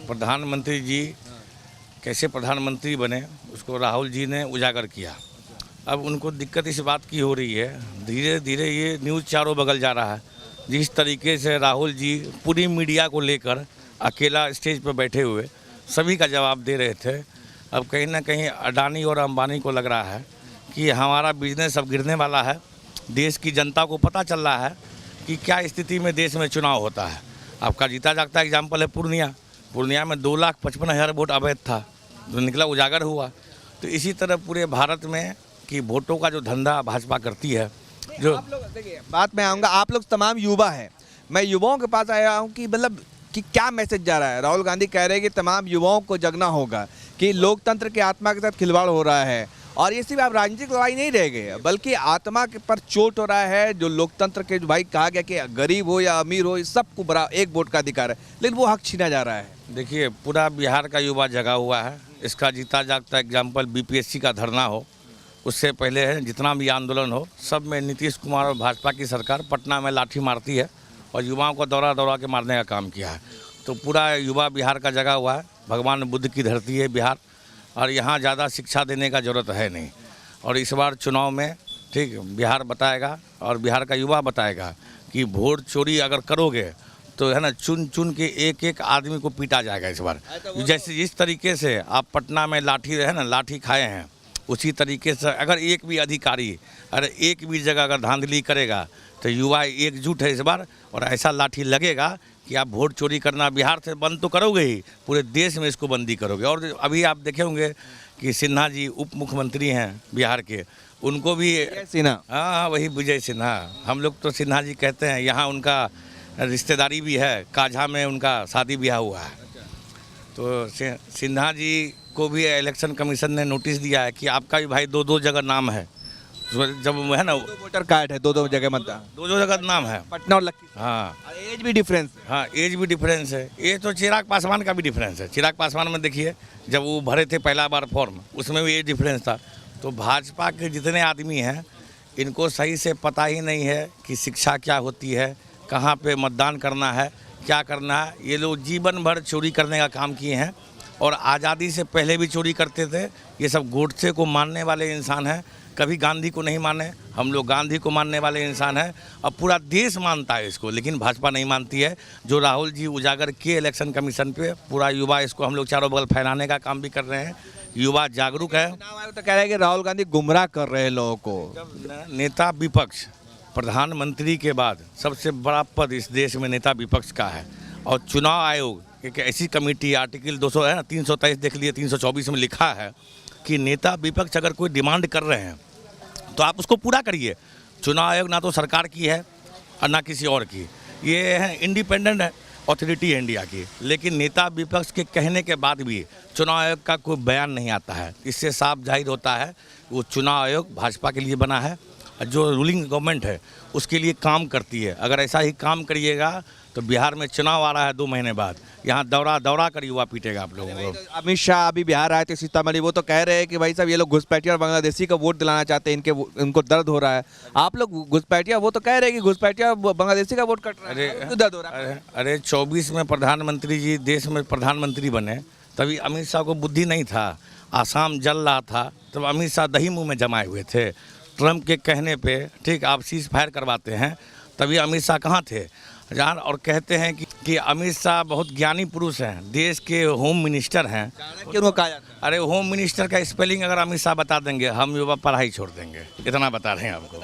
प्रधानमंत्री जी कैसे प्रधानमंत्री बने उसको राहुल जी ने उजागर किया। अब उनको दिक्कत इस बात की हो रही है, धीरे धीरे ये न्यूज़ चारों बगल जा रहा है। जिस तरीके से राहुल जी पूरी मीडिया को लेकर अकेला स्टेज पर बैठे हुए सभी का जवाब दे रहे थे, अब कहीं ना कहीं अडानी और अंबानी को लग रहा है कि हमारा बिजनेस अब गिरने वाला है। देश की जनता को पता चल रहा है कि क्या स्थिति में देश में चुनाव होता है। आपका जीता जागता एग्जाम्पल है पूर्णिया में 2,55,000 वोट अवैध था, जो निकला उजागर हुआ। तो इसी तरह पूरे भारत में कि वोटों का जो धंधा भाजपा करती है। जो आप लोग देखिए, बात में आऊँगा, आप लोग तमाम युवा हैं, मैं युवाओं के पास आया हूँ कि मतलब कि क्या मैसेज जा रहा है। राहुल गांधी कह रहे हैं कि तमाम युवाओं को जगना होगा कि लोकतंत्र की आत्मा के साथ खिलवाड़ हो रहा है, और ये सिर्फ आप राजनीतिक लड़ाई नहीं रह गए बल्कि आत्मा के पर चोट हो रहा है। जो लोकतंत्र के जो भाई कहा गया कि गरीब हो या अमीर हो सबको बड़ा एक वोट का अधिकार है, लेकिन वो हक छीना जा रहा है। देखिए, पूरा बिहार का युवा जगा हुआ है। इसका जीता जागता एग्जाम्पल बीपीएससी का धरना हो, उससे पहले है जितना भी आंदोलन हो, सब में नीतीश कुमार और भाजपा की सरकार पटना में लाठी मारती है और युवाओं को दौड़ा दौड़ा के मारने का काम किया है। तो पूरा युवा बिहार का जगा हुआ है। भगवान बुद्ध की धरती है बिहार, और यहाँ ज़्यादा शिक्षा देने का ज़रूरत है नहीं। और इस बार चुनाव में ठीक बिहार बताएगा और बिहार का युवा बताएगा कि वोट चोरी अगर करोगे तो है ना, चुन चुन के एक एक आदमी को पीटा जाएगा इस बार। जैसे जिस तरीके से आप पटना में लाठी खाए हैं, उसी तरीके से अगर एक भी अधिकारी अरे एक भी जगह अगर धांधली करेगा तो युवा एकजुट है इस बार, और ऐसा लाठी लगेगा कि आप वोट चोरी करना बिहार से बंद तो करोगे ही, पूरे देश में इसको बंदी करोगे। और अभी आप देखे होंगे कि सिन्हा जी उप मुख्यमंत्री हैं बिहार के, उनको भी सिन्हा, हाँ वही विजय सिन्हा, हम लोग तो सिन्हा जी कहते हैं। यहाँ उनका रिश्तेदारी भी है, काझा में उनका शादी ब्याह हुआ है। तो सिन्हा जी को भी इलेक्शन कमीशन ने नोटिस दिया है कि आपका भी भाई दो जगह नाम है, जब है ना वोटर कार्ड है, दो जगह मतदान, दो जगह नाम है, पटना और लखीसराय। हाँ, एज भी डिफरेंस, हाँ एज भी डिफरेंस है। ये तो चिराग पासवान का भी डिफरेंस है। चिराग पासवान में देखिए, जब वो भरे थे पहला बार फॉर्म, उसमें भी एज डिफरेंस था। तो भाजपा के जितने आदमी हैं, इनको सही से पता ही नहीं है कि शिक्षा क्या होती है, कहाँ पे मतदान करना है, क्या करना है। ये लोग जीवन भर चोरी करने का काम किए हैं, और आज़ादी से पहले भी चोरी करते थे। ये सब गोडसे को मानने वाले इंसान हैं, कभी गांधी को नहीं माने। हम लोग गांधी को मानने वाले इंसान हैं, अब पूरा देश मानता है इसको, लेकिन भाजपा नहीं मानती है। जो राहुल जी उजागर किए इलेक्शन कमीशन पे, पूरा युवा इसको हम लोग चारों बगल फैलाने का काम भी कर रहे हैं। युवा जागरूक है। तो कह रहे हैं कि राहुल गांधी गुमराह कर रहे हैं लोगों को। जब नेता विपक्ष, प्रधानमंत्री के बाद सबसे बड़ा पद इस देश में नेता विपक्ष का है, और चुनाव आयोग एक ऐसी कमेटी, आर्टिकल 200 है ना, 323 देख लिए, 324 में लिखा है कि नेता विपक्ष अगर कोई डिमांड कर रहे हैं तो आप उसको पूरा करिए। चुनाव आयोग ना तो सरकार की है और ना किसी और की, ये है इंडिपेंडेंट अथॉरिटी है इंडिया की। लेकिन नेता विपक्ष के कहने के बाद भी चुनाव आयोग का कोई बयान नहीं आता है। इससे साफ जाहिर होता है वो चुनाव आयोग भाजपा के लिए बना है, जो रूलिंग गवर्नमेंट है उसके लिए काम करती है। अगर ऐसा ही काम करिएगा तो बिहार में चुनाव आ रहा है 2 महीने बाद, यहाँ दौड़ा कर युवा पीटेगा आप लोगों को। अमित शाह अभी बिहार आए थे सीतामढ़ी, वो तो कह रहे हैं कि भाई साहब ये लोग घुसपैठिया और बांग्लादेशी का वोट दिलाना चाहते हैं, इनको दर्द हो रहा है। आप लोग घुसपैठिया, वो तो कह रहे हैं कि घुसपैठिया बांग्लादेशी का वोट कट रहा है, दर्द हो रहा है। अरे 24 में प्रधानमंत्री जी देश में प्रधानमंत्री बने, तभी अमित शाह को बुद्धि नहीं था, आसाम जल रहा था, तब अमित शाह दही मुँह में जमाए हुए थे। ट्रंप के कहने पे ठीक आप सीज फायर करवाते हैं, तभी अमित शाह कहाँ थे जान। और कहते हैं कि अमित शाह बहुत ज्ञानी पुरुष हैं, देश के होम मिनिस्टर हैं। क्यों कहा जाता है? अरे होम मिनिस्टर का स्पेलिंग अगर अमित शाह बता देंगे, हम युवा पढ़ाई छोड़ देंगे, इतना बता रहे हैं आपको।